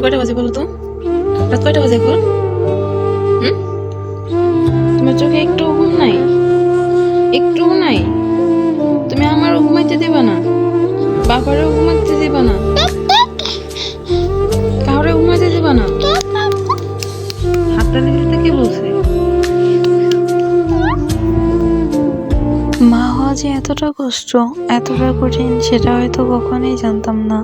কয়টা বাজে বলো তো? রাত কয়টা বাজে এখন? তোমার চোখে একটু ঘুম নাই? একটু নাই? তুমি আমারও ঘুমাইতে দিবা না, বাবারও ঘুমাইতে দিবা না, কাউরে ঘুমাইতে দিবা না? হাতটা দিতে কি বলছে? মা হওয়া যে এতটা কষ্ট, এতটা কঠিন সেটা হয়তো কখনোই জানতাম না,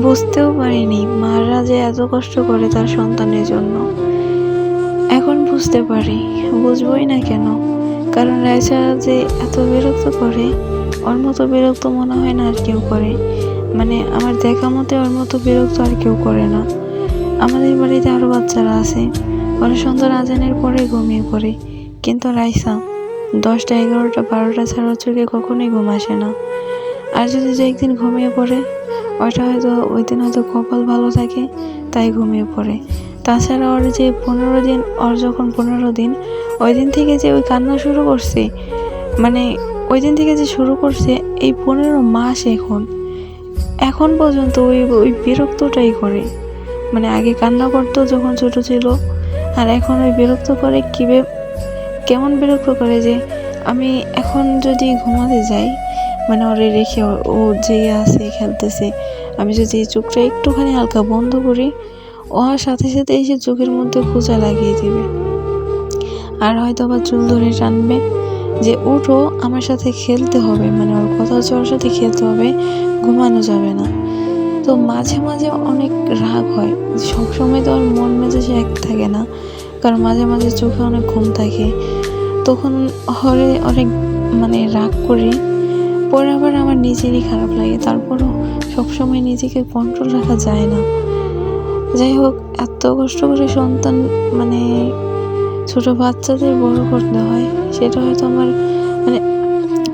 বুঝতেও পারিনি মারা যে এত কষ্ট করে তার সন্তানের জন্য। এখন বুঝতে পারি, বুঝবই না কেন, কারণ রাইসা যে এত বিরক্ত করে, ওর মতো বিরক্ত মনে হয় না আর কেউ করে। মানে আমার দেখা মতে ওর মতো বিরক্ত আর কেউ করে না। আমাদের বাড়িতে আরো বাচ্চারা আছে, ওরা সন্ধ্যা আজানের পরে ঘুমিয়ে পড়ে, কিন্তু রাইসা 10টা 11টা 12টা ছাড়া চোখে কখনোই ঘুম আসে না। আর যদি যে একদিন ঘুমিয়ে পড়ে, ওইটা হয়তো ওই দিন হয়তো কপাল ভালো থাকে তাই ঘুমিয়ে পড়ে। তাছাড়া ওর যে 15 দিন, ওর যখন 15 দিন, ওই দিন থেকে যে ওই কান্না শুরু করছে, মানে ওই দিন থেকে যে শুরু করছে এই 15 মাস এখন পর্যন্ত ওই ওই বিরক্তটাই করে। মানে আগে কান্না করতো যখন ছোট ছিল, আর এখন ওই বিরক্ত করে কেমন বিরক্ত করে যে আমি এখন যদি ঘুমাতে যাই, মানে ওরে রেখে ও যে আছে খেলতেছে, আমি যদি চোখটা একটুখানি হালকা বন্ধ করি, ওর সাথে সাথে এসে চোখের মধ্যে খোঁচা লাগিয়ে দিবে, আর হয়তো আবার চুল ধরে টানবে যে উঠো, আমার সাথে খেলতে হবে। মানে ওর কথা হচ্ছে ওর সাথে খেলতে হবে, ঘুমানো যাবে না। তো মাঝে মাঝে অনেক রাগ হয়, সবসময় তো ওর মন মেজাজ এক থাকে না, কারণ মাঝে মাঝে চোখে অনেক ঘুম থাকে, তখন হরে অনেক মানে রাগ করে পরে আবার আমার নিজেরই খারাপ লাগে। তারপরও সবসময় নিজেকে কন্ট্রোল রাখা যায় না। যাই হোক, এত কষ্ট করে সন্তান মানে ছোট বাচ্চাদের বড় করতে হয়, সেটা হয়তো আমার মানে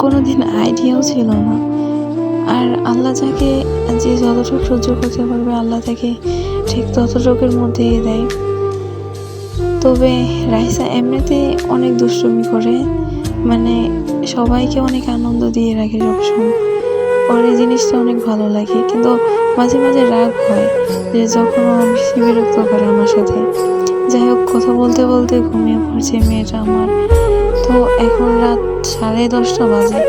কোনোদিন আইডিয়াও ছিল না। আর আল্লাহ যাকে যে যতটুকু সহ্য করতে পারবে, আল্লাহ তাকে ঠিক ততটুকুর মধ্যেই দেয়। তবে রাইসা এমনিতে অনেক দুষ্টুমি করে, মানে সবাইকে অনেক আনন্দ দিয়ে রাখে সবসময়। ওর এই জিনিসটা অনেক ভালো লাগে, কিন্তু মাঝে মাঝে রাগ হয় যে যখন ও বেশি বিরক্ত করে আমার সাথে। যাই হোক, কথা বলতে বলতে ঘুমিয়ে পড়ছে মেয়েটা আমার। তো এখন রাত 10:30 বাজে।